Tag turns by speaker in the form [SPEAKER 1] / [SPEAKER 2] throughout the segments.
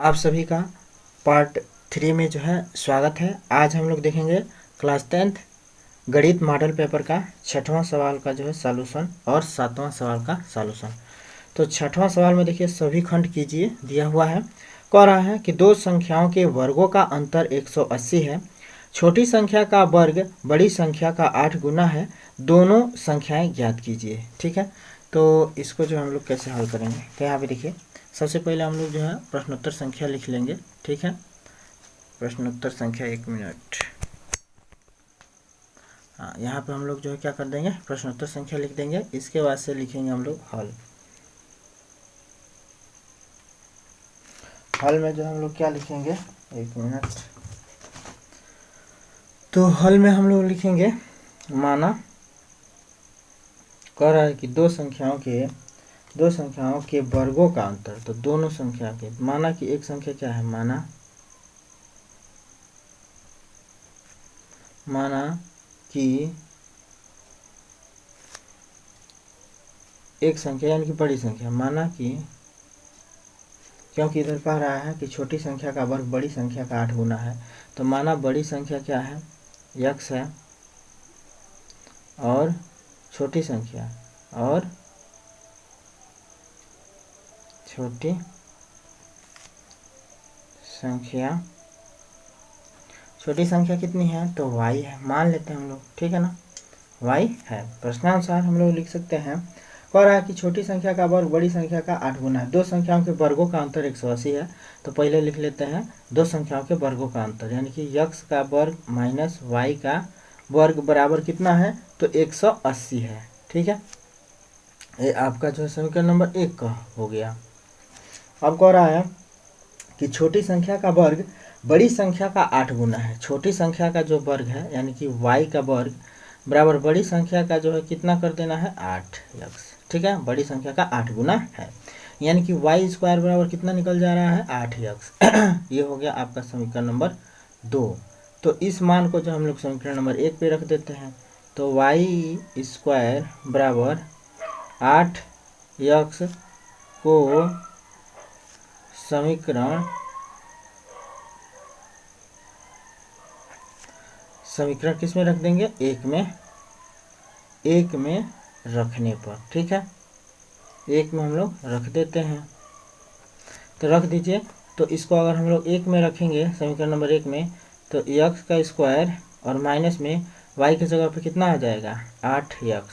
[SPEAKER 1] आप सभी का पार्ट 3 में जो है स्वागत है। आज हम लोग देखेंगे क्लास 10th गणित मॉडल पेपर का 6वां सवाल का जो है सॉल्यूशन और 7वां सवाल का सॉल्यूशन। तो 6वां सवाल में देखिए सभी खंड कीजिए दिया हुआ है। कह रहा है कि दो संख्याओं के वर्गों का अंतर 180 है। छोटी संख्या का वर्ग बड़ी संख्या का 8 गुना है। दोनों संख्याएं ज्ञात कीजिए। ठीक है, तो इसको जो हम लोग कैसे हल करेंगे, तो यहाँ पे देखिए सबसे पहले हम लोग जो है प्रश्नोत्तर संख्या लिख लेंगे। ठीक है, प्रश्नोत्तर संख्या 1 मिनट। हाँ, यहाँ पे हम लोग जो है क्या कर देंगे, प्रश्नोत्तर संख्या लिख देंगे। इसके बाद से लिखेंगे हम लोग हल। हल में जो हम लोग क्या लिखेंगे, 1 मिनट। तो हल में हम लोग लिखेंगे, माना कह रहा है कि दो संख्याओं के वर्गों का अंतर। तो दोनों संख्या के, माना कि एक संख्या क्या है, माना कि एक संख्या यानी कि बड़ी संख्या, माना कि, क्योंकि इधर कह रहा है कि छोटी संख्या का वर्ग बड़ी संख्या का 8 गुना है। तो माना बड़ी संख्या क्या है, x है, और छोटी संख्या छोटी संख्या कितनी है, तो y है, मान लेते हैं हम लोग। ठीक है ना, y है। प्रश्नानुसार हम लोग लिख सकते हैं, कह रहा है कि छोटी संख्या का वर्ग बड़ी संख्या का 8 गुना है। दो संख्याओं के वर्गों का अंतर 180 है। तो पहले लिख लेते हैं दो संख्याओं के वर्गों का अंतर, यानी कि x का वर्ग माइनस y का वर्ग बराबर कितना है, तो 180 है। ठीक है, ये आपका जो है समीकरण नंबर 1 का हो गया। अब कह रहा है कि छोटी संख्या का वर्ग बड़ी संख्या का 8 गुना है। छोटी संख्या का जो वर्ग है यानी कि y का वर्ग बराबर बड़ी संख्या का जो है कितना कर देना है, 8x। ठीक है, बड़ी संख्या का 8 गुना है, यानी कि y स्क्वायर बराबर कितना निकल जा रहा है, 8x। ये हो गया आपका समीकरण नंबर 2। तो इस मान को जो हम लोग समीकरण नंबर 1 पे रख देते हैं, तो y स्क्वायर बराबर 8x को समीकरण किस में रख देंगे, 1 में रखने पर। ठीक है, 1 में हम लोग रख देते हैं, तो रख दीजिए। तो इसको अगर हम लोग 1 में रखेंगे समीकरण नंबर 1 में, तो x का स्क्वायर और माइनस में y की जगह पे कितना आ जाएगा, 8x।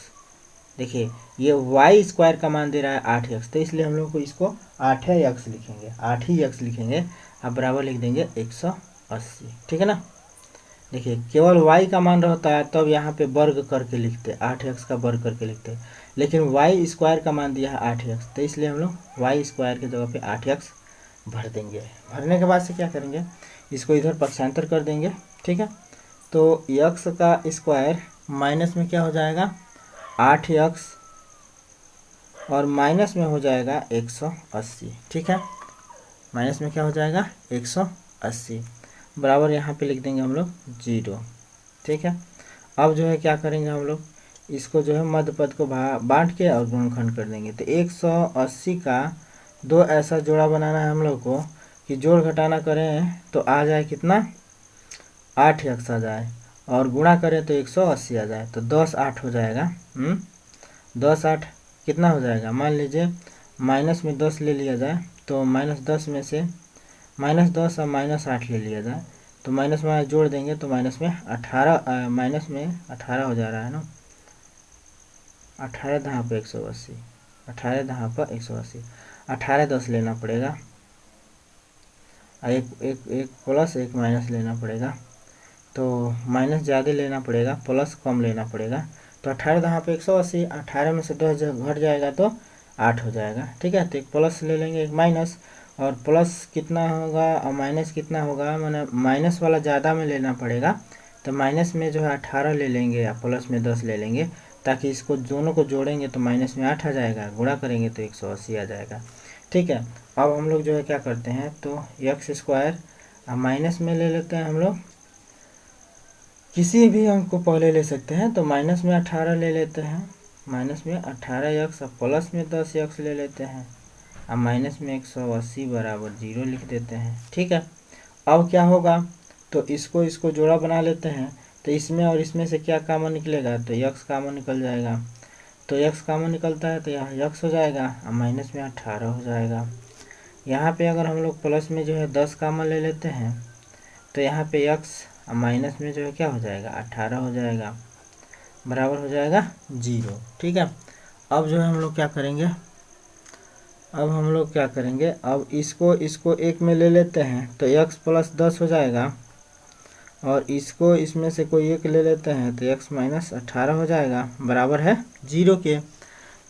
[SPEAKER 1] देखिए ये y स्क्वायर का मान दे रहा है 8x, तो इसलिए हम लोग को इसको 8x लिखेंगे, 8x लिखेंगे। अब बराबर लिख देंगे 180। ठीक है ना, देखिए केवल y का मान रहता है तब यहाँ पे वर्ग करके लिखते, 8x का वर्ग करके लिखते, लेकिन y स्क्वायर का मान दिया है 8x, तो इसलिए हम लोग y स्क्वायर की जगह पे 8x भर देंगे। भरने के बाद से क्या करेंगे, इसको इधर पक्षांतर कर देंगे। ठीक है, तो x का स्क्वायर माइनस में क्या हो जाएगा, 8x, और माइनस में हो जाएगा 180। ठीक है, माइनस में क्या हो जाएगा, 180, बराबर यहाँ पे लिख देंगे हम लोग 0। ठीक है, अब जो है क्या करेंगे हम लोग, इसको जो है मध्य पद को बांट के और गुणनखंड कर देंगे। तो 180 का दो ऐसा जोड़ा बनाना है हम लोग को कि जोड़ घटाना करें तो आ जाए कितना, 8x आ जाए, और गुणा करें तो 180 आ जाए, तो 10 8 हो जाएगा। 10 8 कितना हो जाएगा, मान लीजिए माइनस में 10 ले लिया जाए, तो -10 में से -10 और -8 ले लिया जाए, तो माइनस में जोड़ देंगे तो माइनस में 18, माइनस में 18 हो जा रहा है ना, 18 दहाँ पर 180, 18 दहाँ पर 180, 18 10 लेना पड़ेगा, एक प्लस एक माइनस लेना पड़ेगा, तो माइनस ज़्यादा लेना पड़ेगा, प्लस कम लेना पड़ेगा। तो 18 दहाँ पे 180, 18 में से 10 घट जाएगा तो 8 हो जाएगा। ठीक है, तो एक प्लस ले लेंगे, एक माइनस, और प्लस कितना होगा और माइनस कितना होगा, मैंने माइनस वाला ज़्यादा में लेना पड़ेगा, तो माइनस में जो है 18 ले लेंगे या प्लस में 10 ले लेंगे, ताकि इसको दोनों को जोड़ेंगे तो माइनस में 8 आ जाएगा, गुणा करेंगे तो 180 आ जाएगा। ठीक है, अब हम लोग जो है क्या करते हैं, तो एक्स स्क्वायर माइनस में ले लेते हैं हम लोग, किसी भी अंक को पहले ले सकते हैं, तो माइनस में 18 ले लेते हैं, माइनस में 18x, प्लस में 10x ले लेते हैं, अब माइनस में 180 बराबर 0 लिख देते हैं। ठीक है, अब क्या होगा, तो इसको जोड़ा बना लेते हैं। तो इसमें और इसमें से क्या कॉमन निकलेगा, तो यक्स कॉमन निकल जाएगा। तो यक्स कॉमन निकलता है तो यहाँ यक्स हो जाएगा और माइनस में 18 हो जाएगा। यहाँ पे अगर हम लोग प्लस में जो है 10 कॉमन ले लेते हैं तो यहाँ पे यक्स और माइनस में जो है क्या हो जाएगा, 18 हो जाएगा, बराबर हो जाएगा 0। ठीक है, अब जो है हम लोग क्या करेंगे, अब इसको एक में ले लेते हैं तो x प्लस 10 हो जाएगा, और इसको इसमें से कोई एक ले लेते हैं तो x माइनस 18 हो जाएगा, बराबर है 0 के।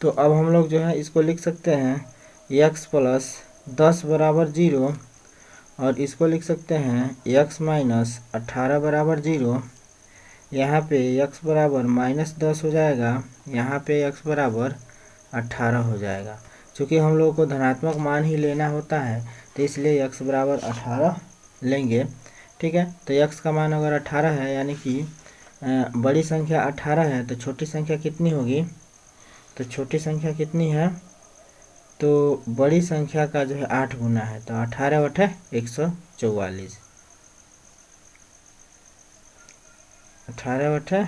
[SPEAKER 1] तो अब हम लोग जो है इसको लिख सकते हैं x प्लस 10 बराबर 0, और इसको लिख सकते हैं x माइनस 18 बराबर 0। यहाँ पे x बराबर माइनस 10 हो जाएगा, यहाँ पे x बराबर 18 हो जाएगा। चूँकि हम लोगों को धनात्मक मान ही लेना होता है तो इसलिए x बराबर 18 लेंगे। ठीक है, तो x का मान अगर 18 है, यानी कि बड़ी संख्या 18 है, तो छोटी संख्या कितनी होगी, तो छोटी संख्या कितनी है, तो बड़ी संख्या का जो है 8 गुना है, तो 18 बटे 144, 18 बटे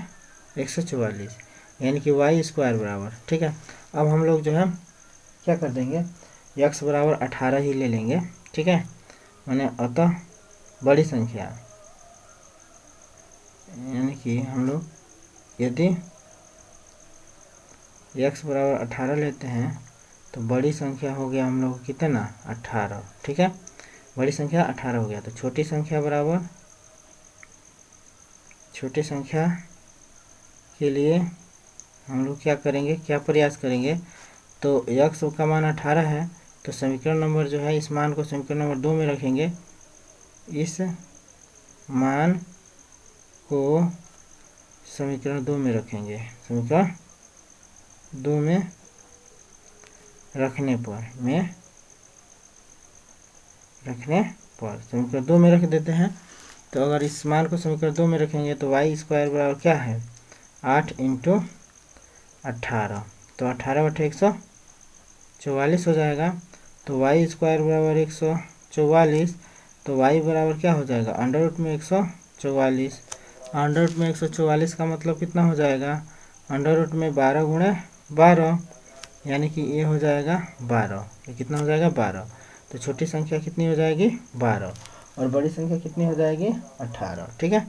[SPEAKER 1] 144, यानी कि वाई स्क्वायर बराबर। ठीक है, अब हम लोग जो है क्या कर देंगे, x बराबर 18 ही ले लेंगे। ठीक है, मैंने अतः बड़ी संख्या, यानी कि हम लोग यदि x बराबर 18 लेते हैं तो बड़ी संख्या हो गया हम लोग कितना, 18। ठीक है, बड़ी संख्या 18 हो गया, तो छोटी संख्या बराबर, छोटी संख्या के लिए हम लोग क्या करेंगे, क्या प्रयास करेंगे, तो x का मान 18 है, तो समीकरण नंबर जो है इस मान को समीकरण नंबर 2 में रखेंगे, इस मान को समीकरण 2 में रखेंगे, समीकरण 2 में रखने पर समीकरण 2 में रख देते हैं। तो अगर इस मान को समीकरण 2 में रखेंगे तो वाई स्क्वायर बराबर क्या है, 8 इंटू 18, तो 18 बटे 144 हो जाएगा। तो वाई स्क्वायर बराबर 144, तो वाई बराबर क्या हो जाएगा, अंडर रूट में 144, अंडर रूट में 144 का मतलब कितना हो जाएगा, अंडर रूट में 12 गुणे 12, यानी कि ये हो जाएगा 12, ये कितना हो जाएगा 12। तो छोटी संख्या कितनी हो जाएगी 12, और बड़ी संख्या कितनी हो जाएगी 18। ठीक है,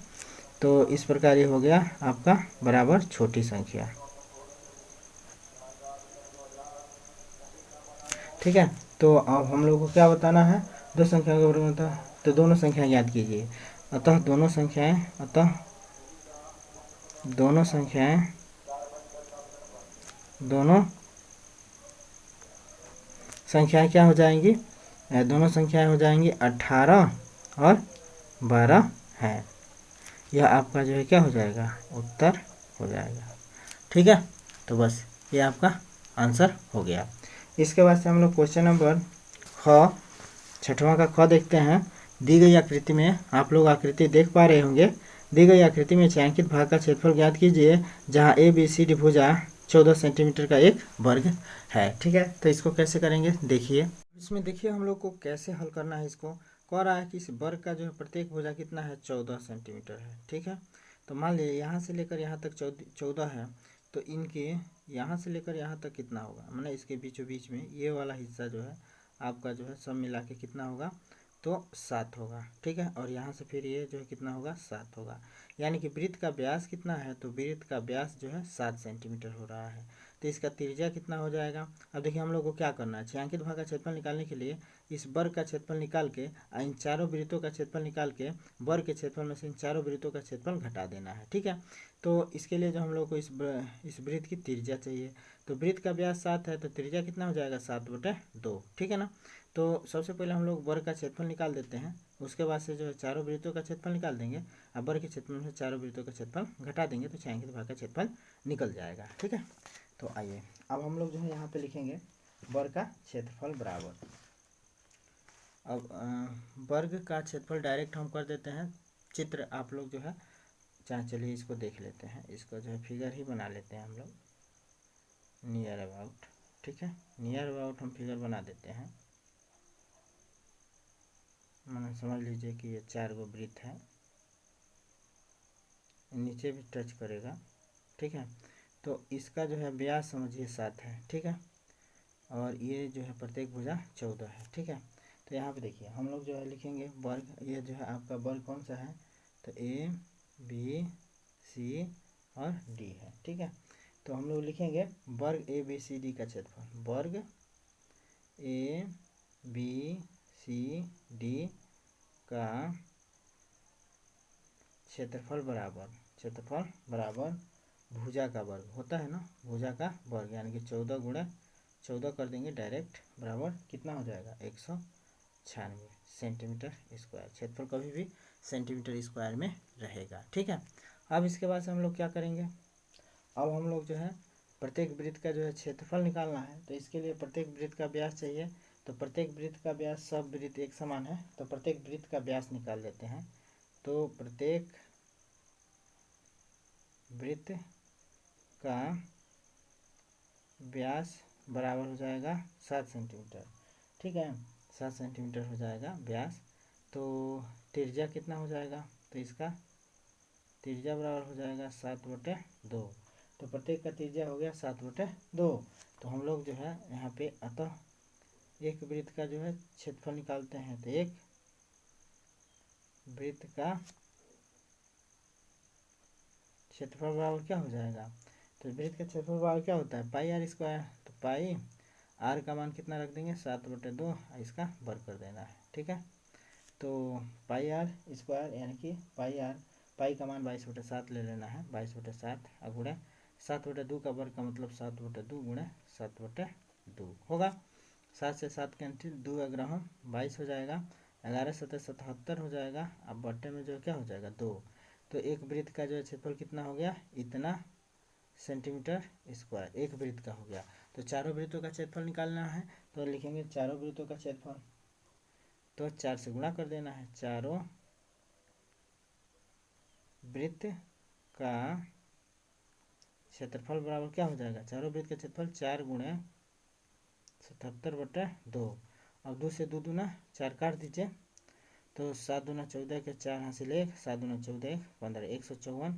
[SPEAKER 1] तो इस प्रकार ये हो गया आपका बराबर छोटी संख्या। ठीक है, तो अब हम लोग को क्या बताना है, दो संख्या के बारे में था, तो दोनों संख्याएं याद कीजिए। अतः दोनों संख्याएं क्या हो जाएंगी, दोनों संख्याएं हो जाएंगी 18 और 12 है। यह आपका जो है क्या हो जाएगा, उत्तर हो जाएगा। ठीक है, तो बस ये आपका आंसर हो गया। इसके बाद से हम लोग क्वेश्चन नंबर ख, छठवां का ख देखते हैं। दी गई आकृति में, आप लोग आकृति देख पा रहे होंगे, दी गई आकृति में छायांकित भाग का क्षेत्रफल ज्ञात कीजिए जहां ए बी सी डी भुजा 14 सेंटीमीटर का एक वर्ग है। ठीक है, तो इसको कैसे करेंगे देखिए। इसमें देखिए हम लोग को कैसे हल करना है। इसको कह रहा है कि इस वर्ग का जो है प्रत्येक भुजा कितना है, 14 सेंटीमीटर है। ठीक है, तो मान लीजिए यहाँ से लेकर यहाँ तक 14 है, तो इनके यहाँ से लेकर यहाँ तक कितना होगा, माने इसके बीचों बीच में ये वाला हिस्सा जो है आपका जो है सब मिला के कितना होगा, तो 7 होगा। ठीक है, और यहाँ से फिर ये जो है कितना होगा, 7 होगा। यानी कि वृत्त का व्यास कितना है, तो वृत्त का व्यास जो है 7 सेंटीमीटर हो रहा है। तो इसका त्रिज्या कितना हो जाएगा। अब देखिए हम लोग को क्या करना है, छायांकित भाग का क्षेत्रफल निकालने के लिए इस वर्ग का क्षेत्रफल निकाल के इन चारों वृत्तों का क्षेत्रफल निकाल के वर्ग के क्षेत्रफल में से इन चारों वृत्तों का क्षेत्रफल घटा देना है। ठीक है, तो इसके लिए जो हम लोग को इस वृत्त की त्रिज्या चाहिए, तो वृत्त का व्यास 7 है, तो त्रिज्या कितना हो जाएगा, 7/2। ठीक है ना, तो सबसे पहले हम लोग वर्ग का क्षेत्रफल निकाल देते हैं, उसके बाद से जो है चारों वृत्तों का क्षेत्रफल निकाल देंगे, अब वर्ग के क्षेत्रफल से चारों वृत्तों का क्षेत्रफल घटा देंगे तो छायांकित भाग का क्षेत्रफल निकल जाएगा। ठीक है, तो आइए अब हम लोग जो है यहाँ पे लिखेंगे वर्ग का क्षेत्रफल बराबर, अब वर्ग का क्षेत्रफल डायरेक्ट हम कर देते हैं, चित्र आप लोग जो है चाहे, चलिए इसको देख लेते हैं, इसको जो है फिगर ही बना लेते हैं हम लोग नियर अबाउट। ठीक है, नियर अबाउट हम फिगर बना देते हैं। मैंने समझ लीजिए कि ये 4 गो वृत्त है, नीचे भी टच करेगा, ठीक है। तो इसका जो है व्यास समझिए 7 है, ठीक है, और ये जो है प्रत्येक भुजा 14 है, ठीक है। तो यहाँ पे देखिए हम लोग जो है लिखेंगे वर्ग, ये जो है आपका वर्ग कौन सा है, तो ए बी सी और डी है, ठीक है। तो हम लोग लिखेंगे वर्ग ए बी सी डी का क्षेत्रफल, वर्ग ए बी सी डी का क्षेत्रफल बराबर भुजा का वर्ग होता है ना, भुजा का वर्ग, यानी कि 14 गुणा 14 कर देंगे डायरेक्ट, बराबर कितना हो जाएगा 196 सेंटीमीटर स्क्वायर। क्षेत्रफल कभी भी सेंटीमीटर स्क्वायर में रहेगा, ठीक है। अब इसके बाद से हम लोग क्या करेंगे, अब हम लोग जो है प्रत्येक वृत्त का जो है क्षेत्रफल निकालना है। तो इसके लिए प्रत्येक वृत्त का व्यास चाहिए, तो प्रत्येक वृत्त का व्यास, सब वृत्त एक समान है तो प्रत्येक वृत्त का व्यास निकाल लेते हैं। तो प्रत्येक वृत्त का व्यास बराबर हो जाएगा 7 सेंटीमीटर, ठीक है, 7 सेंटीमीटर हो जाएगा व्यास। तो त्रिज्या कितना हो जाएगा, तो इसका त्रिज्या बराबर हो जाएगा 7/2। तो प्रत्येक का त्रिज्या हो गया 7/2। तो हम लोग जो है यहाँ पे अतः एक वृत्त का जो है क्षेत्रफल निकालते हैं। तो एक वृत्त का क्षेत्रफल बराबर क्या हो जाएगा, तो वृत्त का क्षेत्रफल बराबर क्या होता है, पाई आर स्क्वायर। तो पाई आर का मान कितना रख देंगे 7/2, इसका वर्ग कर देना है, ठीक है। तो पाई आर स्क्वायर यानी कि पाई का मान 22/7 ले लेना है, 22/7 और गुणा 7/2 का वर्ग का मतलब 7/2 गुणा 7/2 होगा। 7 से 7 कैंसिल, 2 ग्रह 22 हो जाएगा, 11 7 77 हो जाएगा। अब बट्टे में जो क्या हो जाएगा 2। तो एक वृत्त का जो है क्षेत्रफल कितना हो गया, इतना सेंटीमीटर स्क्वायर एक वृत्त का हो गया। तो चारों वृत्तों का क्षेत्रफल निकालना है, तो लिखेंगे चारों वृत्तों का क्षेत्रफल, तो 4 से गुणा कर देना है। चारों वृत्त का क्षेत्रफल बराबर क्या हो जाएगा, चारों वृत्त का क्षेत्रफल 4 गुणा 77/2। अब 2 से 2 दूना 4 काट दीजिए, तो 7 दूना 14 के 4 हासिल 1, 7 दूना 14 15, 154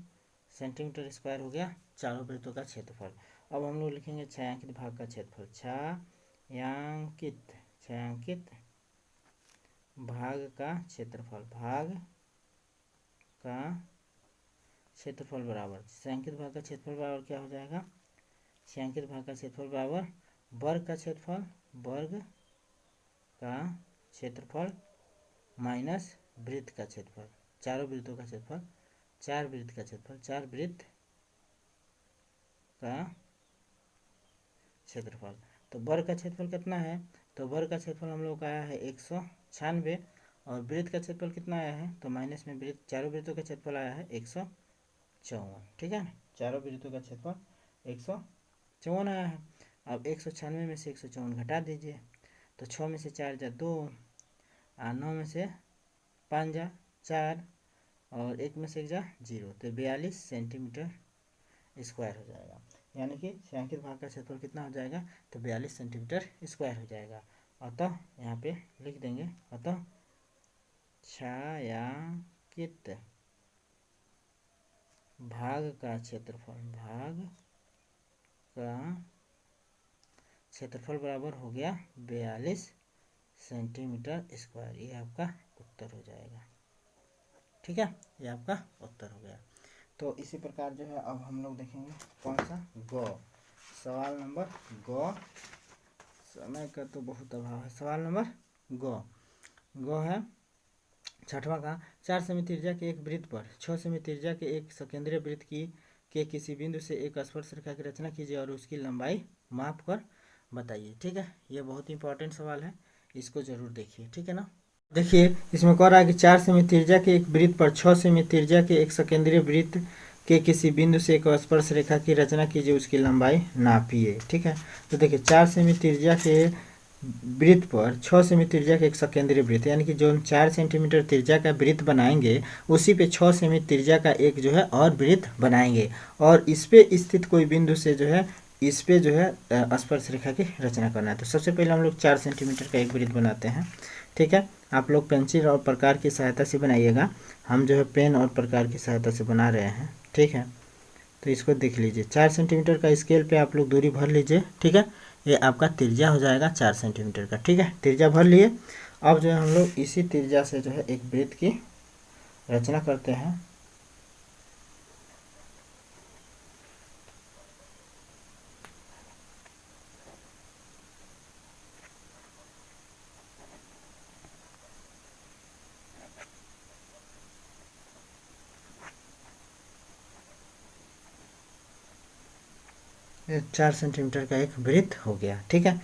[SPEAKER 1] सेंटीमीटर स्क्वायर हो गया चारों वृत्तों का क्षेत्रफल। अब हम लोग लिखेंगे छायांकित भाग का क्षेत्रफल, छायांकित भाग का क्षेत्रफल, भाग का क्षेत्रफल बराबर, छायांकित भाग का क्षेत्रफल बराबर क्या हो जाएगा, छायांकित भाग का क्षेत्रफल बराबर वर्ग का क्षेत्रफल, वर्ग का क्षेत्रफल माइनस वृत्त का क्षेत्रफल, चारों वृत्तों का क्षेत्रफल, 4 वृत्त का क्षेत्रफल, 4 वृत्त का क्षेत्रफल। तो वर्ग का क्षेत्रफल कितना है, तो वर्ग का क्षेत्रफल हम लोग का आया है 196, और वृत्त का क्षेत्रफल कितना आया है, तो माइनस में वृत्त, चारों वृत्तों का क्षेत्रफल आया है 154, ठीक है ना, चारों वृत्तों का क्षेत्रफल 154 आया है। अब 196 में से 154 घटा दीजिए, तो 6 में से 4 जा 2, 9 में से 5 जा 4, और 1 में से 1 जा 0, तो 42 सेंटीमीटर स्क्वायर हो जाएगा। यानी कि छायांकित भाग का क्षेत्रफल कितना हो जाएगा, तो 42 सेंटीमीटर स्क्वायर हो जाएगा। अतः यहाँ पे लिख देंगे, अतः छायांकित भाग का क्षेत्रफल बराबर हो गया 42 सेंटीमीटर स्क्वायर। ये आपका उत्तर हो जाएगा, ठीक है, ये आपका उत्तर हो गया। तो इसी प्रकार जो है अब हम लोग देखेंगे कौन सा, गौ, सवाल नंबर गौ, समय का तो बहुत अभाव है। सवाल नंबर गौ है 6वां का, 4 सेमी त्रिज्या के एक वृत्त पर 6 सेमी त्रिज्या के एक सकेंद्रीय वृत्त के किसी बिंदु से एक स्पर्श रेखा की रचना कीजिए और उसकी लंबाई माप कर बताइए, ठीक है। ये बहुत इंपॉर्टेंट सवाल है, इसको जरूर देखिए, ठीक है ना। देखिए इसमें कह रहा है कि 4 सेमी त्रिज्या के एक वृत्त पर 6 सेमी त्रिज्या के एक सकेंद्रीय वृत्त के किसी बिंदु से एक स्पर्श रेखा की रचना कीजिए, उसकी लंबाई नापिए, ठीक है। तो देखिए 4 सेमी त्रिज्या के वृत्त पर 6 सेमी त्रिज्या के एक सकेंद्रीय वृत्त, यानी कि जो 4 सेंटीमीटर त्रिज्या का वृत्त बनाएंगे उसी पे 6 सेमी त्रिज्या का एक जो है और वृत्त बनाएंगे, और इस पे स्थित कोई बिंदु से जो है इस पे जो है स्पर्श रेखा की रचना करना है। तो सबसे पहले हम लोग 4 सेंटीमीटर का एक वृत्त बनाते हैं। ठीक है, आप लोग पेंसिल और प्रकार की सहायता से बनाइएगा, हम जो है पेन और प्रकार की सहायता से बना रहे हैं। ठीक है, तो इसको देख लीजिए, 4 सेंटीमीटर का स्केल पे आप लोग दूरी भर लीजिए। ठीक है, ये आपका त्रिज्या हो जाएगा 4 सेंटीमीटर का। ठीक है, त्रिज्या भर लिए। अब जो है हम लोग इसी त्रिज्या से जो है एक वृत्त की रचना करते हैं। ये 4 सेंटीमीटर का एक वृत्त हो गया। ठीक है,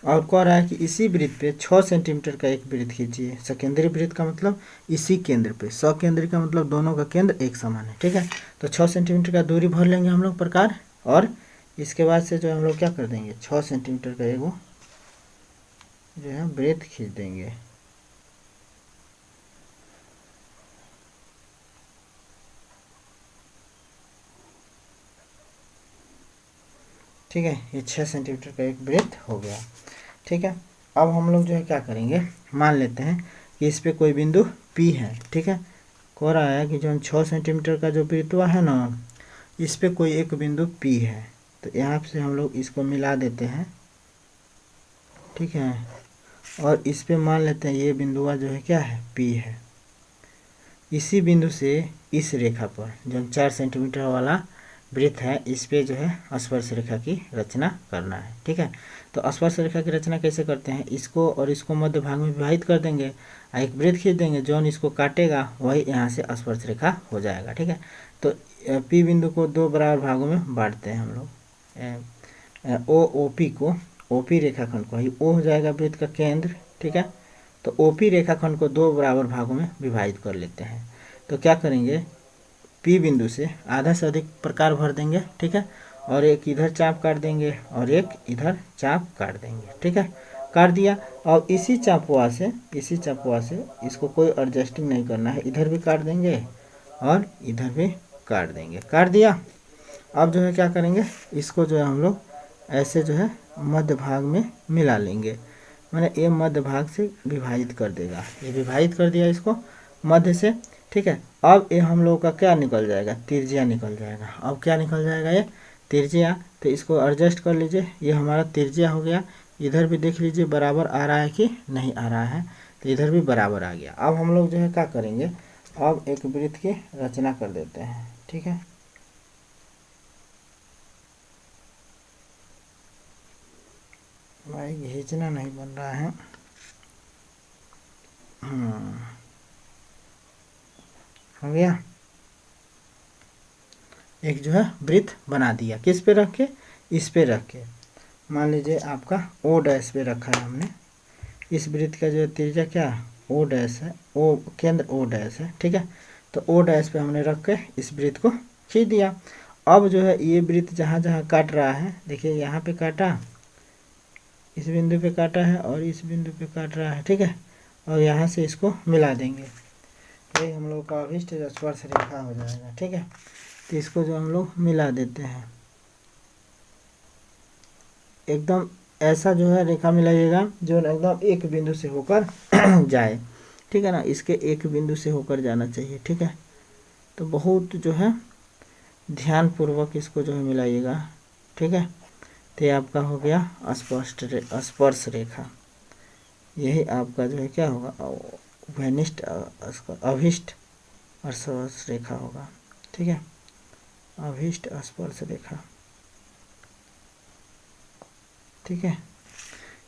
[SPEAKER 1] और कह रहा है कि इसी वृत्त पे 6 सेंटीमीटर का एक वृत्त खींचिए। सकेंद्री वृत्त का मतलब इसी केंद्र पे, सकेंद्री का मतलब दोनों का केंद्र एक समान है। ठीक है, तो 6 सेंटीमीटर का दूरी भर लेंगे हम लोग प्रकार, और इसके बाद से जो हम लोग क्या कर देंगे, 6 सेंटीमीटर का एगो जो है वृत्त खींच देंगे। ठीक है, ये 6 सेंटीमीटर का एक वृत्त हो गया। ठीक है, अब हम लोग जो है क्या करेंगे, मान लेते हैं कि इस पे कोई बिंदु P है। ठीक है, कह रहा है कि जो 6 सेंटीमीटर का जो वृत्त है ना, इस पे कोई एक बिंदु P है, तो यहाँ से हम लोग इसको मिला देते हैं। ठीक है, और इस पे मान लेते हैं ये बिंदुआ जो है क्या है, P है। इसी बिंदु से इस रेखा पर जो 4 सेंटीमीटर वाला वृत्त है, इस पे जो है स्पर्श रेखा की रचना करना है। ठीक है, तो स्पर्श रेखा की रचना कैसे करते हैं, इसको और इसको मध्य भाग में विभाजित कर देंगे, एक वृत्त खींच देंगे, जौन इसको काटेगा वही यहाँ से स्पर्श रेखा हो जाएगा। ठीक है, तो P बिंदु को 2 बराबर भागों में बांटते हैं हम लोग। OP को, OP रेखाखंड को, O हो जाएगा वृत्त का केंद्र। ठीक है, तो OP रेखाखंड को 2 बराबर भागों में विभाजित कर लेते हैं। तो क्या करेंगे, P बिंदु से आधा से अधिक प्रकार भर देंगे। ठीक है, और एक इधर चाप काट देंगे और एक इधर चाप काट देंगे। ठीक है, काट दिया। और इसी चापुआ से इसको कोई एडजस्टिंग नहीं करना है, इधर भी काट देंगे और इधर भी काट देंगे। काट दिया। अब जो है क्या करेंगे, इसको जो है हम लोग ऐसे जो है मध्य भाग में मिला लेंगे, मैंने ये मध्य भाग से विभाजित कर देगा, ये विभाजित कर दिया इसको मध्य से। ठीक है, अब ये हम लोग का क्या निकल जाएगा, त्रिज्या निकल जाएगा। अब क्या निकल जाएगा, ये त्रिज्या। तो इसको एडजस्ट कर लीजिए, ये हमारा त्रिज्या हो गया। इधर भी देख लीजिए बराबर आ रहा है कि नहीं आ रहा है, तो इधर भी बराबर आ गया। अब हम लोग जो है क्या करेंगे, अब एक वृत्त की रचना कर देते हैं। ठीक है, भाई खींचना नहीं बन रहा है। हो गया, एक जो है वृत्त बना दिया। किस पे रख के, इस पे रख के, मान लीजिए आपका O डैश पे रखा है हमने। इस वृत्त का जो त्रिज्या क्या है, O डैश है, O केंद्र O डैश है। ठीक है, तो O डैश पे हमने रख के इस वृत्त को खींच दिया। अब जो है ये वृत्त जहाँ जहाँ काट रहा है, देखिए यहाँ पे काटा, इस बिंदु पे काटा है और इस बिंदु पे काट रहा है। ठीक है, और यहाँ से इसको मिला देंगे, ये हम लोग का अभिष्ट स्पर्श रेखा हो जाएगा। ठीक है, तो इसको जो हम लोग मिला देते हैं, एकदम ऐसा जो है रेखा मिलाइएगा जो एकदम एक बिंदु से होकर जाए। ठीक है ना, इसके एक बिंदु से होकर जाना चाहिए। ठीक है, तो बहुत जो है ध्यान पूर्वक इसको जो है मिलाइएगा। ठीक है, तो ये आपका हो गया स्पर्श रेखा। यही आपका जो है क्या होगा, अभिष्ट स्पर्श रेखा होगा। ठीक है, अभिष्ट स्पर्श रेखा। ठीक है,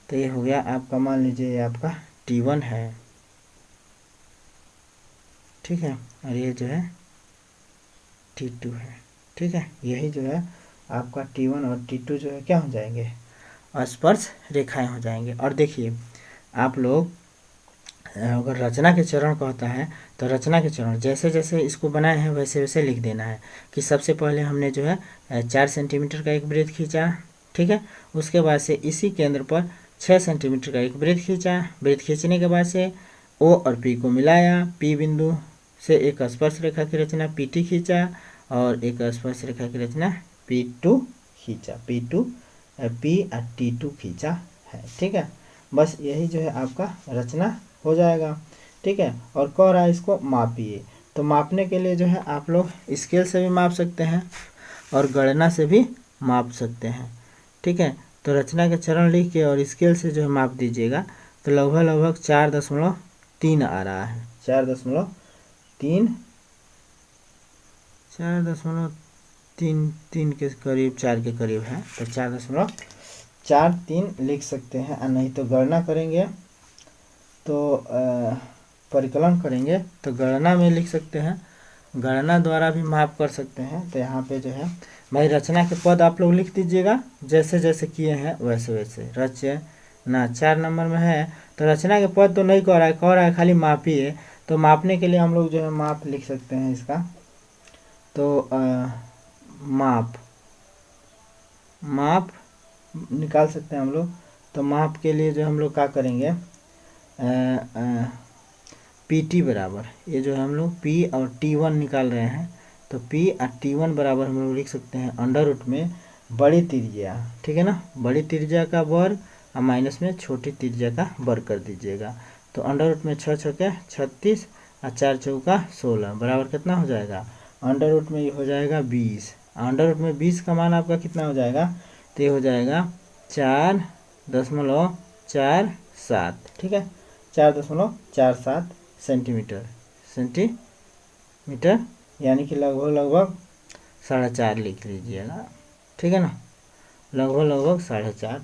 [SPEAKER 1] तो ये हो गया आपका, मान लीजिए ये आपका T1 है। ठीक है, और ये जो है T2 है। ठीक है, यही जो है आपका T1 और T2 जो है क्या हो जाएंगे, स्पर्श रेखाएं हो जाएंगे। और देखिए आप लोग अगर रचना के चरण कहता है तो रचना के चरण जैसे जैसे इसको बनाए हैं वैसे वैसे लिख देना है कि सबसे पहले हमने जो है 4 सेंटीमीटर का एक वृत्त खींचा। ठीक है, उसके बाद से इसी केंद्र पर 6 सेंटीमीटर का एक वृत्त खींचा। वृत्त खींचने के बाद से O और P को मिलाया, P बिंदु से एक स्पर्श रेखा की रचना PT खींचा और एक स्पर्श रेखा की रचना P2 खींचा, T2 खींचा है। ठीक है, बस यही जो है आपका रचना हो जाएगा। ठीक है, और कह रहा है इसको मापिए, तो मापने के लिए जो है आप लोग स्केल से भी माप सकते हैं और गणना से भी माप सकते हैं। ठीक है, तो रचना के चरण लिख के और स्केल से जो है माप दीजिएगा, तो लगभग 4.3 आ रहा है। 4.3 के करीब, 4 के करीब है, तो 4.43 लिख सकते हैं। और नहीं तो गणना करेंगे तो परिकलन करेंगे तो गणना में लिख सकते हैं, गणना द्वारा भी माप कर सकते हैं। तो यहाँ पे जो है भाई रचना के पद आप लोग लिख दीजिएगा, जैसे जैसे किए हैं वैसे वैसे। रचना 4 नंबर में है, तो रचना के पद तो नहीं कह रहा है खाली मापिए। तो मापने के लिए हम लोग जो है माप लिख सकते हैं इसका। तो माप निकाल सकते हैं हम लोग। तो माप के लिए जो हम लोग क्या करेंगे, PT बराबर, ये जो हम लोग P और T1 निकाल रहे हैं, तो P और T1 बराबर हम लोग लिख सकते हैं अंडर रूट में बड़ी त्रिज्या, ठीक है ना, बड़ी त्रिज्या का वर्ग और माइनस में छोटी त्रिज्या का वर्ग कर दीजिएगा। तो अंडर रूट में 6 छक्के 36 और 4 चौका 16 बराबर कितना हो जाएगा, अंडर रूट में ये हो जाएगा 20। अंडर रूट में 20 का मान आपका कितना हो जाएगा, तो ये हो जाएगा 4.47। ठीक है, 4.47 सेंटीमीटर, यानी कि लगभग 4.5 लिख लीजिएगा। ठीक है ना, लगभग 4.5,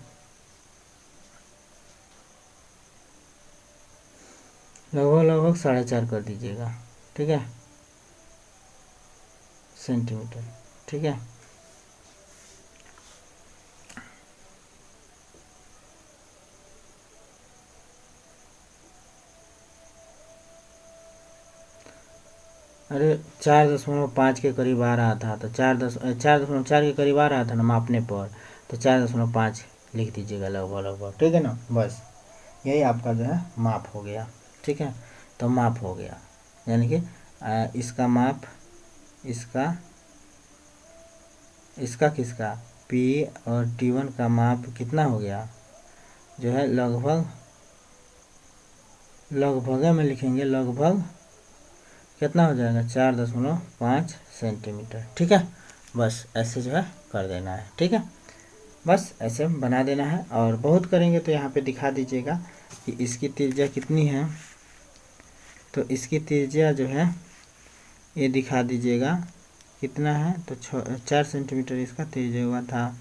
[SPEAKER 1] लगभग 4.5 कर दीजिएगा। ठीक है, सेंटीमीटर। ठीक है, अरे 4.5 के करीब आ रहा था, तो 4.4 के करीब आ रहा था ना मापने पर, तो 4.5 लिख दीजिएगा लगभग। ठीक है ना, बस यही आपका जो है माप हो गया। ठीक है, तो माप हो गया, यानी कि इसका माप, इसका किसका P और T1 का माप कितना हो गया, जो है लगभग में लिखेंगे, लगभग कितना हो जाएगा 4.5 सेंटीमीटर। ठीक है, बस ऐसे जो है कर देना है। ठीक है, बस ऐसे बना देना है। और बहुत करेंगे तो यहाँ पे दिखा दीजिएगा कि इसकी त्रिज्या कितनी है। तो इसकी त्रिज्या जो है ये दिखा दीजिएगा कितना है, तो 4 सेंटीमीटर इसका त्रिज्या हुआ था,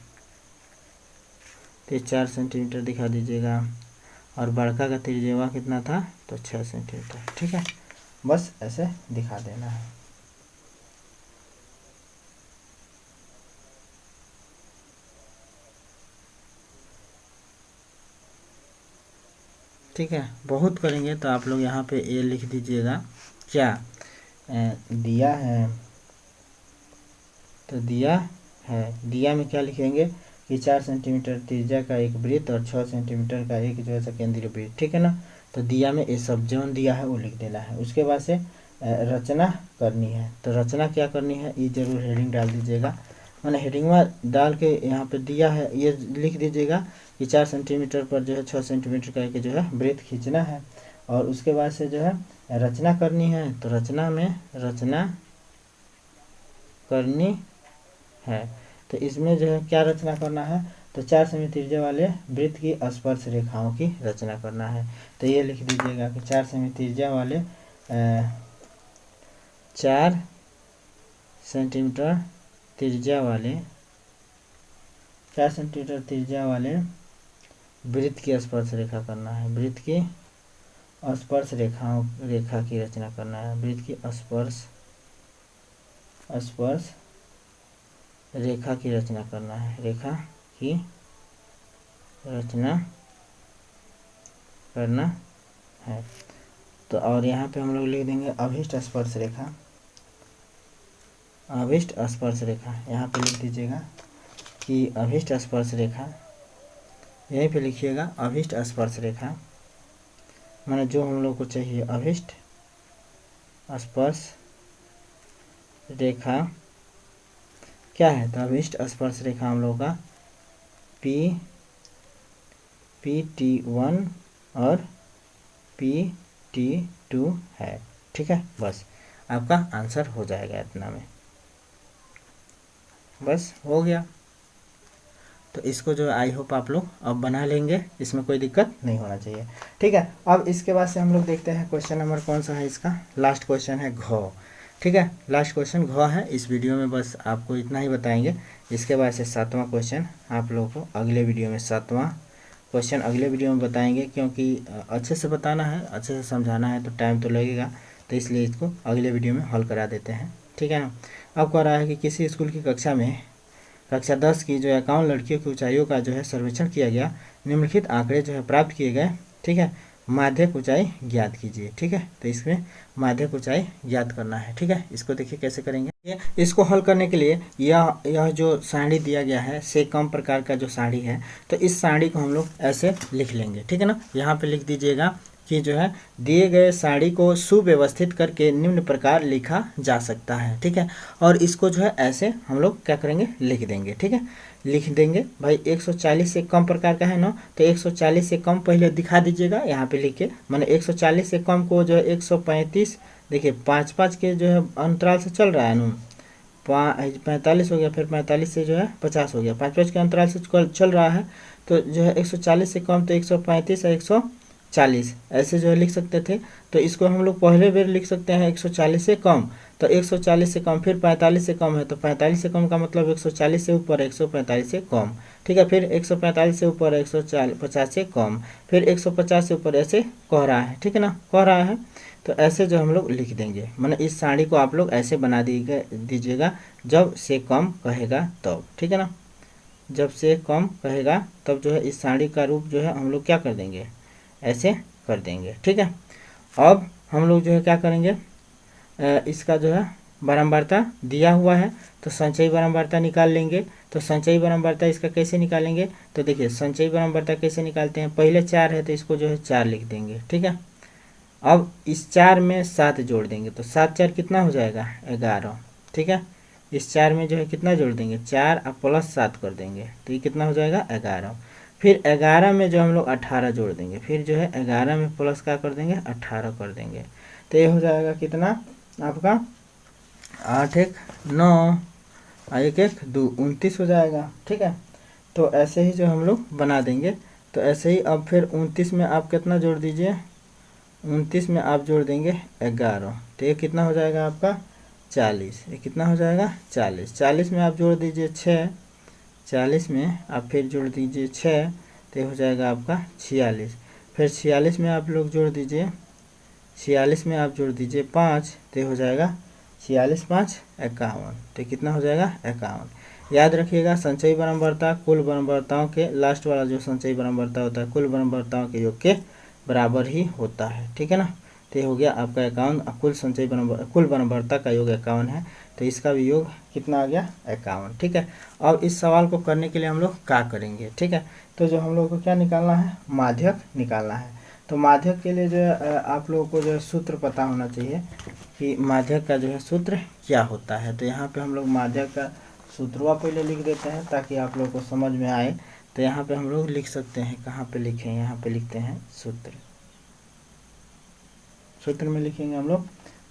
[SPEAKER 1] तो 4 सेंटीमीटर दिखा दीजिएगा। और बड़का का त्रिज्या हुआ कितना था, तो 6 सेंटीमीटर। ठीक है, बस ऐसे दिखा देना है। ठीक है, बहुत करेंगे तो आप लोग यहाँ पे ये लिख दीजिएगा क्या दिया है, तो दिया में क्या लिखेंगे कि 4 सेंटीमीटर त्रिज्या का एक वृत्त और 6 सेंटीमीटर का एक जो है केंद्रीय वृत्त। ठीक है ना, तो दिया में ये सब जो दिया है वो लिख देना है। उसके बाद से रचना करनी है, तो रचना क्या करनी है ये जरूर हेडिंग डाल दीजिएगा, मैंने हेडिंग में डाल के यहाँ पे दिया है ये लिख दीजिएगा कि 4 सेंटीमीटर पर जो है 6 सेंटीमीटर का एक जो है वृत्त खींचना है। और उसके बाद से जो है रचना करनी है, तो रचना में रचना करनी है, तो इसमें जो है क्या रचना करना है, तो 4 सेमी त्रिज्या वाले वृत्त की स्पर्श रेखाओं की रचना करना है। तो ये लिख दीजिएगा कि 4 सेमी त्रिज्या वाले 4 सेंटीमीटर त्रिज्या वाले 4 सेंटीमीटर त्रिज्या वाले वृत्त की स्पर्श रेखा करना है, वृत्त की स्पर्श रेखा की रचना करना है, वृत्त की स्पर्श रेखा की रचना करना है, रेखा की रचना करना है। तो और यहाँ पे हम लोग लिख देंगे अभिष्ट स्पर्श रेखा, अभिष्ट स्पर्श रेखा यहाँ पे लिख दीजिएगा कि अभिष्ट स्पर्श रेखा, यहीं पे लिखिएगा अभिष्ट स्पर्श रेखा, माने जो हम लोग को चाहिए अभिष्ट स्पर्श रेखा क्या है, तो अभिष्ट स्पर्श रेखा हम लोग का PT1 और PT2 है। ठीक है, बस आपका आंसर हो जाएगा इतना में, बस हो गया। तो इसको जो आई होप आप लोग अब बना लेंगे, इसमें कोई दिक्कत नहीं होना चाहिए। ठीक है, अब इसके बाद से हम लोग देखते हैं क्वेश्चन नंबर कौन सा है इसका, लास्ट क्वेश्चन है घ। ठीक है, लास्ट क्वेश्चन घ है इस वीडियो में, बस आपको इतना ही बताएंगे। इसके बाद से 7वां क्वेश्चन आप लोगों को अगले वीडियो में, 7वां क्वेश्चन अगले वीडियो में बताएंगे, क्योंकि अच्छे से बताना है, अच्छे से समझाना है, तो टाइम तो लगेगा, तो इसलिए इसको अगले वीडियो में हल करा देते हैं। ठीक है ना। अब कह रहा है कि किसी स्कूल की कक्षा में कक्षा 10 की जो 51 लड़कियों की ऊंचाइयों का जो है सर्वेक्षण किया गया, निम्नलिखित आंकड़े जो है प्राप्त किए गए। ठीक है, माध्यक ऊंचाई ज्ञात कीजिए। ठीक है, तो इसमें माध्यक ऊंचाई ज्ञात करना है। ठीक है, इसको देखिए कैसे करेंगे। इसको हल करने के लिए यह जो सारणी दिया गया है से कम प्रकार का जो सारणी है, तो इस सारणी को हम लोग ऐसे लिख लेंगे। ठीक है ना, यहाँ पे लिख दीजिएगा कि जो है दिए गए सारणी को सुव्यवस्थित करके निम्न प्रकार लिखा जा सकता है। ठीक है, और इसको जो है ऐसे हम लोग क्या करेंगे, लिख देंगे। ठीक है, लिख देंगे भाई 140 से कम प्रकार का है ना, तो 140 से कम पहले दिखा दीजिएगा यहाँ पे लिख के, मैंने 140 से कम को जो है 135, देखिए 5-5 के जो है अंतराल से चल रहा है ना, 45 हो गया, फिर 45 से जो है 50 हो गया, 5-5 के अंतराल से चल रहा है, तो जो है 140 से कम तो 135 और 140 ऐसे जो है लिख सकते थे। तो इसको हम लोग पहले बेर लिख सकते हैं 140 से कम, तो 140 से कम, फिर 45 से कम है, तो 45 से कम का मतलब 140 से ऊपर, 145 से कम। ठीक है, फिर 145 से ऊपर, 150 से कम, फिर 150 से ऊपर, ऐसे कह रहा है। ठीक है ना, कह रहा है, तो ऐसे जो हम लोग लिख देंगे, माने इस सारणी को आप लोग ऐसे बना दीजिएगा जब से कम कहेगा तब। ठीक है ना, जब से कम कहेगा तब जो है इस सारणी का रूप जो है हम लोग क्या कर देंगे, ऐसे कर देंगे। ठीक है, अब हम लोग जो है क्या करेंगे, इसका जो है बारंबारता दिया हुआ है, तो संचयी बारंबारता निकाल लेंगे। तो संचयी बारंबारता इसका कैसे निकालेंगे, तो देखिए संचयी बारंबारता कैसे निकालते हैं, पहले 4 है तो इसको जो है 4 लिख देंगे। ठीक है, अब इस 4 में 7 जोड़ देंगे, तो 7-4 कितना हो जाएगा, 11। ठीक है, इस 4 में जो है कितना जोड़ देंगे, 4 और प्लस 7 कर देंगे, तो ये कितना हो जाएगा, 11। फिर 11 में जो हम लोग 18 जोड़ देंगे, फिर जो है 11 में प्लस क्या कर देंगे, 18 कर देंगे, तो ये हो जाएगा कितना आपका 8 1 9 1 1 2 29 हो जाएगा। ठीक है, तो ऐसे ही जो हम लोग बना देंगे। तो ऐसे ही अब फिर 29 में आप कितना जोड़ दीजिए, 29 में आप जोड़ देंगे 11, तो ये कितना हो जाएगा आपका 40। ये कितना हो जाएगा 40। 40 में आप जोड़ दीजिए 6, 40 में आप फिर जोड़ दीजिए 6, तो हो जाएगा आपका 46। फिर 46 में आप लोग जोड़ दीजिए, 46 में आप जोड़ दीजिए 5, तो हो जाएगा 46 5 51, तो कितना हो जाएगा 51। याद रखिएगा संचयी बारंबारता कुल बारंबारताओं के, लास्ट वाला जो संचयी बारंबारता होता है कुल बारंबारताओं के योग के बराबर ही होता है। ठीक है ना, तो ये हो गया आपका 51, कुल संचयी कुल बारंबारता का योग 51 है, तो इसका भी योग कितना आ गया 51। ठीक है, अब इस सवाल को करने के लिए हम लोग क्या करेंगे, ठीक है, तो जो हम लोग को क्या निकालना है, माध्यक निकालना है। तो माध्यक के लिए जो है आप लोगों को जो है सूत्र पता होना चाहिए कि माध्यक का जो है सूत्र क्या होता है। तो यहाँ पे हम लोग माध्यक का सूत्रवा पहले लिख देते हैं ताकि आप लोगों को समझ में आए। तो यहाँ पे हम लोग लिख सकते हैं, कहाँ पे लिखें, यहाँ पे लिखते हैं सूत्र। सूत्र में लिखेंगे हम लोग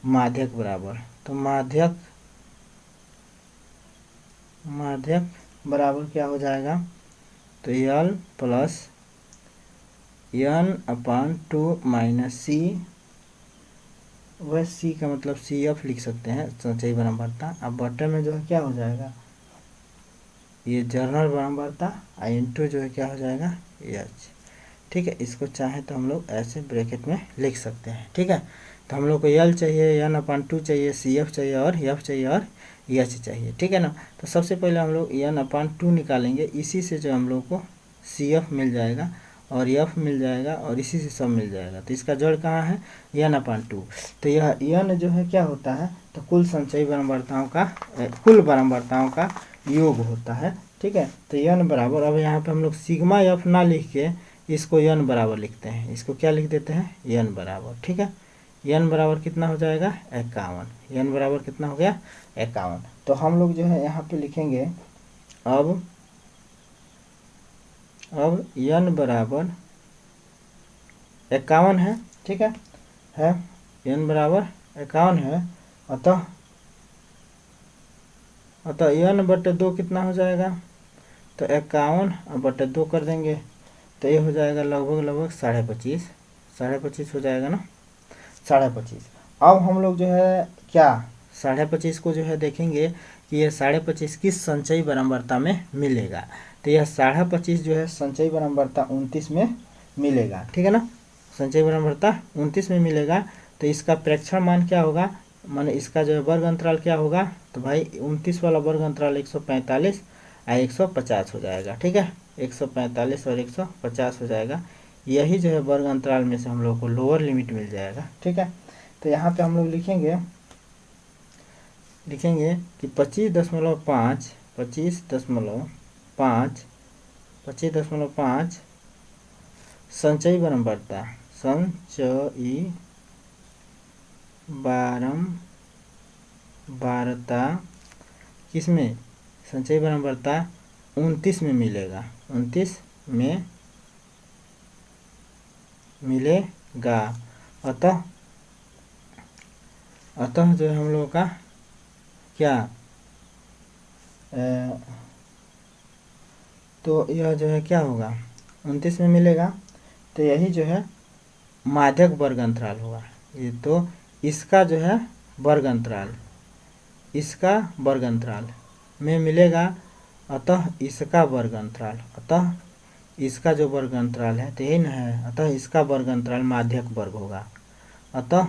[SPEAKER 1] माध्यक बराबर, तो माध्यक बराबर क्या हो जाएगा, तो L प्लस n/2 माइनस सी, वह सी का मतलब CF लिख सकते हैं संचयी बारंबारता। अब बटे में जो है क्या हो जाएगा, ये जर्नल बारंबारता, इंटू जो है क्या हो जाएगा H। ठीक है, इसको चाहे तो हम लोग ऐसे ब्रैकेट में लिख सकते हैं। ठीक है, तो हम लोग को L चाहिए, n/2 चाहिए, CF चाहिए और F चाहिए और H चाहिए। ठीक है ना, तो सबसे पहले हम लोग n/2 निकालेंगे, इसी से जो हम लोग को CF मिल जाएगा और F मिल जाएगा और इसी से सब मिल जाएगा। तो इसका जड़ कहाँ है, n/2। तो यह n जो है क्या होता है, तो कुल संचयी बारंबारताओं का, कुल बारंबारताओं का योग होता है। ठीक है, तो n बराबर, अब यहाँ पे हम लोग सिग्मा F ना लिख के इसको n बराबर लिखते हैं, इसको क्या लिख देते हैं n बराबर। ठीक है, n बराबर कितना हो जाएगा 51, n बराबर कितना हो गया 51। तो हम लोग जो है यहाँ पे लिखेंगे अब n बराबर 51 है, ठीक है n बराबर 51 है। अतः n बटे 2 कितना हो जाएगा, तो 51 और बटे 2 कर देंगे तो ये हो जाएगा लगभग 25.5 हो जाएगा ना, 25.5। अब हम लोग जो है क्या 25.5 को जो है देखेंगे कि ये 25.5 किस संचयी बारंबारता में मिलेगा। तो यह 25.5 जो है संचयी बारंबारता 29 में मिलेगा, ठीक है ना, संचयी बारंबारता 29 में मिलेगा। तो इसका प्रेक्षण मान क्या होगा, माने इसका जो है वर्ग अंतराल क्या होगा, तो भाई 29 वाला वर्ग अंतराल 145 और 150 हो जाएगा, ठीक है 145 और 150 हो जाएगा। यही जो है वर्ग अंतराल में से हम लोग को लोअर लिमिट मिल जाएगा, ठीक है। तो यहाँ पे हम लोग लिखेंगे कि 25.5 संचयी बारंबारता किसमें, संचयी बारंबारता 29 में मिलेगा, 29 में मिलेगा। अतः जो है हम लोगों का क्या तो यह जो है क्या होगा 29 में मिलेगा। तो यही जो है माध्यक वर्ग अंतराल होगा। ये तो इसका जो है वर्ग अंतराल में मिलेगा। अतः इसका वर्ग अंतराल, इसका जो वर्ग अंतराल है तो यही ना है, अतः इसका वर्ग अंतराल माध्यक वर्ग होगा। अतः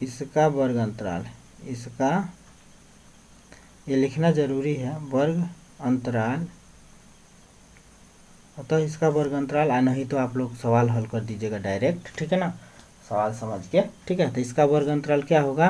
[SPEAKER 1] इसका वर्ग अंतराल, इसका ये लिखना जरूरी है वर्ग अंतराल। अतः इसका वर्ग अंतराल, नहीं तो आप लोग सवाल हल कर दीजिएगा डायरेक्ट, ठीक है ना, सवाल समझ के, ठीक है। तो इसका वर्ग अंतराल क्या होगा,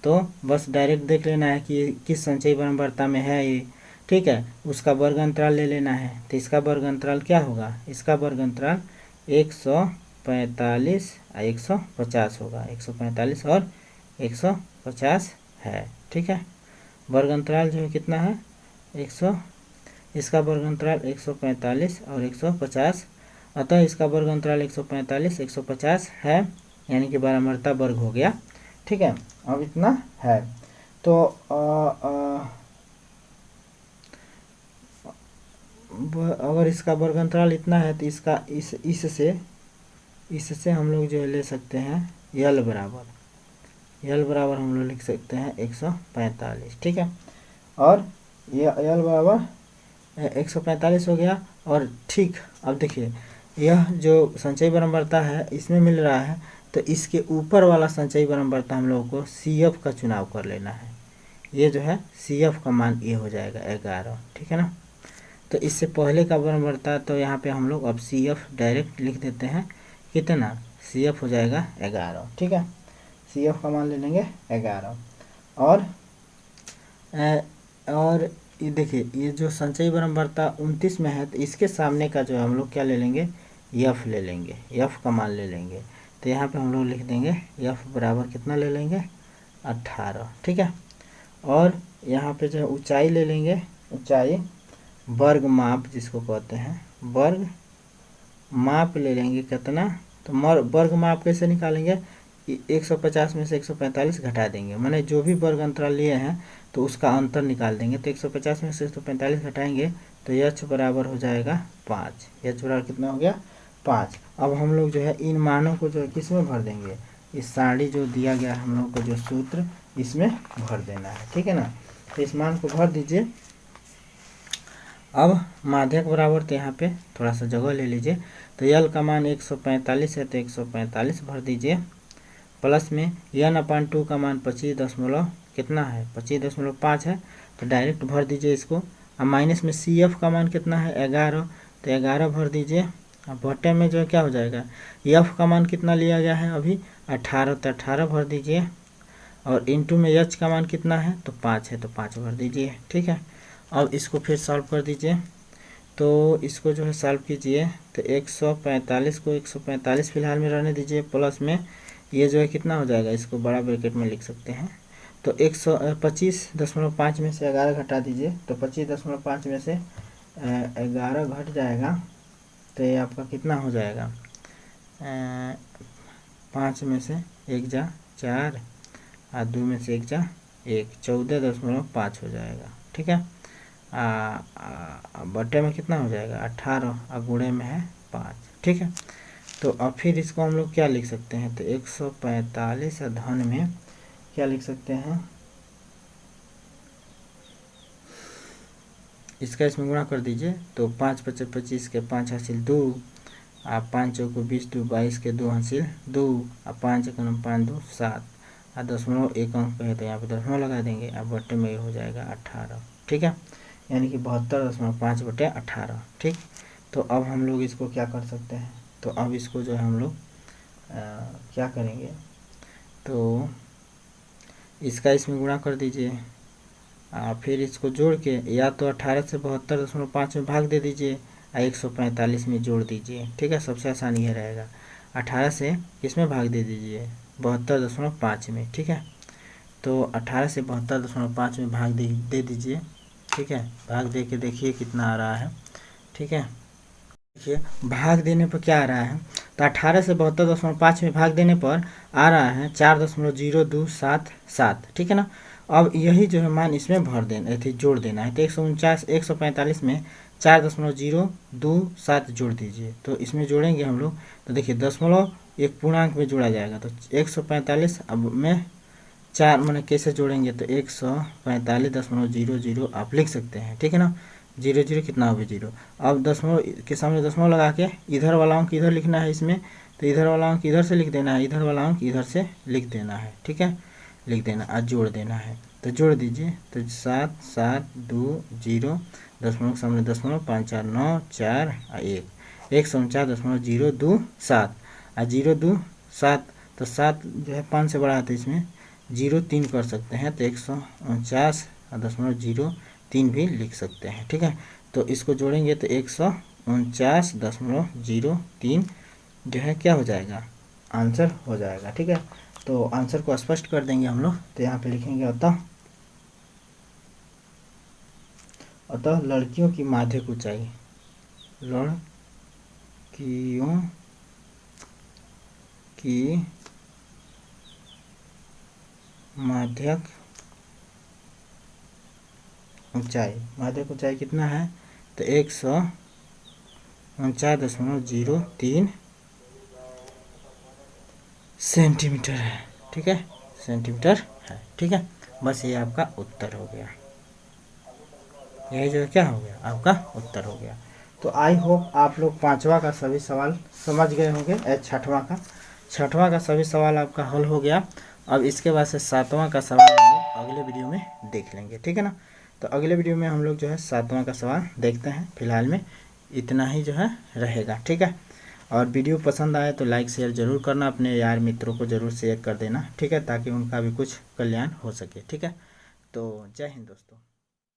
[SPEAKER 1] तो बस डायरेक्ट देख लेना है कि किस संचयी बारंबारता में है ये, ठीक है, उसका वर्ग अंतराल ले लेना है। तो इसका वर्ग अंतराल क्या होगा, इसका वर्ग अंतराल 145 और 150 होगा, 145 और 150 है, ठीक है। वर्ग अंतराल जो है कितना है इसका वर्ग अंतराल 145 और 150। अतः इसका वर्ग अंतराल 145 150 है, यानी कि बारंबारता वर्ग हो गया, ठीक है। अब इतना है तो अगर इसका वर्ग अंतराल इतना है तो इसका इससे हम लोग जो है ले सकते हैं यल बराबर हम लोग लिख सकते हैं 145, ठीक है। और ये यल बराबर 145 हो गया। और ठीक अब देखिए यह जो संचयी बारंबारता है इसमें मिल रहा है, तो इसके ऊपर वाला संचयी बारंबारता हम लोगों को CF का चुनाव कर लेना है। ये जो है CF का मान ये हो जाएगा 11, ठीक है ना। तो इससे पहले का बारंबारता तो यहाँ पे हम लोग अब CF डायरेक्ट लिख देते हैं, कितना CF हो जाएगा 11, ठीक है। CF का मान ले लेंगे 11। और ये देखिए ये जो संचयी बारंबारता 29 में है तो इसके सामने का जो है हम लोग क्या ले लेंगे, F ले लेंगे, F का मान ले लेंगे। तो यहाँ पे हम लोग लिख देंगे F बराबर कितना ले लेंगे 18, ठीक है। और यहाँ पे जो है ऊंचाई ले लेंगे, ऊंचाई वर्ग माप जिसको कहते हैं, वर्ग माप ले लेंगे कितना, तो वर्ग माप कैसे निकालेंगे, 150 में से 145 घटा देंगे, माने जो भी वर्ग अंतराल लिए हैं तो उसका अंतर निकाल देंगे। तो 150 में से 145 घटाएंगे तो h बराबर हो जाएगा 5, h बराबर कितना हो गया 5। अब हम लोग जो है इन मानों को जो है किस में भर देंगे, इस साड़ी जो दिया गया हम लोग को जो सूत्र इसमें भर देना है, ठीक है ना। तो इस मान को भर दीजिए। अब माध्यक बराबर, तो यहाँ पे थोड़ा सा जगह ले लीजिए। तो यल का मान 145 है तो 145 भर दीजिए, प्लस में n/2 का मान 25 कितना है 25.5 है, तो डायरेक्ट भर दीजिए इसको। अब माइनस में CF का मान कितना है 11, तो 11 भर दीजिए। अब बटे में जो क्या हो जाएगा, F का मान कितना लिया गया है अभी 18, तो 18 भर दीजिए। और इंटू में H का मान कितना है तो 5 है, तो 5 भर दीजिए, ठीक है। अब इसको फिर सॉल्व कर दीजिए। तो इसको जो है सॉल्व कीजिए तो 145 को 145 फिलहाल में रहने दीजिए, प्लस में ये जो है कितना हो जाएगा, इसको बड़ा ब्रैकेट में लिख सकते हैं। तो 125.5 में से 11 घटा दीजिए, तो 25.5 में से 11 घट जाएगा, तो ये आपका कितना हो जाएगा, 5 में से 1 जा 4 और 2 में से 1 जा 1, 14.5 हो जाएगा। ठीक है, बटे में कितना हो जाएगा 18 और गुणे में है 5। ठीक है, तो अब फिर इसको हम लोग क्या लिख सकते हैं, तो 145 धन में क्या लिख सकते हैं, इसका इसमें गुणा कर दीजिए, तो 5 × 25 के 5 हासिल 2, आप 5 × 20 2 22 के 2 हासिल 2, और 5 × 5 2 7, और दशमलव एक अंक पे है तो यहाँ पे दशमलव लगा देंगे, अब बटे में हो जाएगा 18। ठीक है, यानी कि 72.5 बटे 18। ठीक, तो अब हम लोग इसको क्या कर सकते हैं, तो अब इसको जो है हम लोग क्या करेंगे, तो इसका इसमें गुणा कर दीजिए, फिर इसको जोड़ के या तो 18 से 72.5 में भाग दे दीजिए, 145 में जोड़ दीजिए। ठीक है, सबसे आसान ये रहेगा, 18 से किसमें भाग दे दीजिए, 72.5 में। ठीक है, तो 18 से 72.5 में भाग दे दीजिए। ठीक है, भाग दे के देखिए कितना आ रहा है। ठीक है, देखिए भाग देने पर क्या आ रहा है, तो 18 से 72.5 में भाग देने पर आ रहा है 4.0277। ठीक है ना, अब यही जो है मान इसमें भर देना, जोड़ देना है, तो 145 में 4.027 जोड़ दीजिए, तो इसमें जोड़ेंगे हम लोग, तो देखिए दशमलव एक पूर्णांक में जोड़ा जाएगा, तो 145 अब में 4 मैंने कैसे जोड़ेंगे, तो 145.00 आप लिख सकते हैं। ठीक है ना, 00 कितना हो गया 0, अब दशमलव के सामने दशमलव लगा के इधर वाला अंक इधर लिखना है इसमें, तो इधर वाला अंक इधर से लिख देना है, इधर वाला अंक इधर से लिख देना है। ठीक है, लिख देना और जोड़ देना है, तो जोड़ दीजिए, तो 7 7 2 0, दशमलव के सामने दशमलव, 5 4 9 4 और 1, 149.027 और 027, तो 7 जो है 5 से बड़ा है, तो इसमें 0.3 कर सकते हैं, तो 149.03 भी लिख सकते हैं। ठीक है, तो इसको जोड़ेंगे तो 149.03 जो है क्या हो जाएगा, आंसर हो जाएगा। ठीक है, तो आंसर को स्पष्ट कर देंगे हम लोग, तो यहाँ पे लिखेंगे अतः लड़कियों की माध्यक ऊंचाई, लड़कियों की माध्यक ऊंचाई कितना है, तो 149.03 सेंटीमीटर है। ठीक है, सेंटीमीटर है। ठीक है, बस ये आपका उत्तर हो गया, यही जो क्या हो गया आपका उत्तर हो गया। तो आई होप आप लोग 5वां का सभी सवाल समझ गए होंगे, 6वां का सभी सवाल आपका हल हो गया। अब इसके बाद से 7वां का सवाल हम लोग अगले वीडियो में देख लेंगे। ठीक है ना, तो अगले वीडियो में हम लोग जो है 7वां का सवाल देखते हैं। फिलहाल में इतना ही जो है रहेगा। ठीक है, और वीडियो पसंद आए तो लाइक शेयर ज़रूर करना, अपने यार मित्रों को ज़रूर शेयर कर देना। ठीक है, ताकि उनका भी कुछ कल्याण हो सके। ठीक है, तो जय हिंद दोस्तों।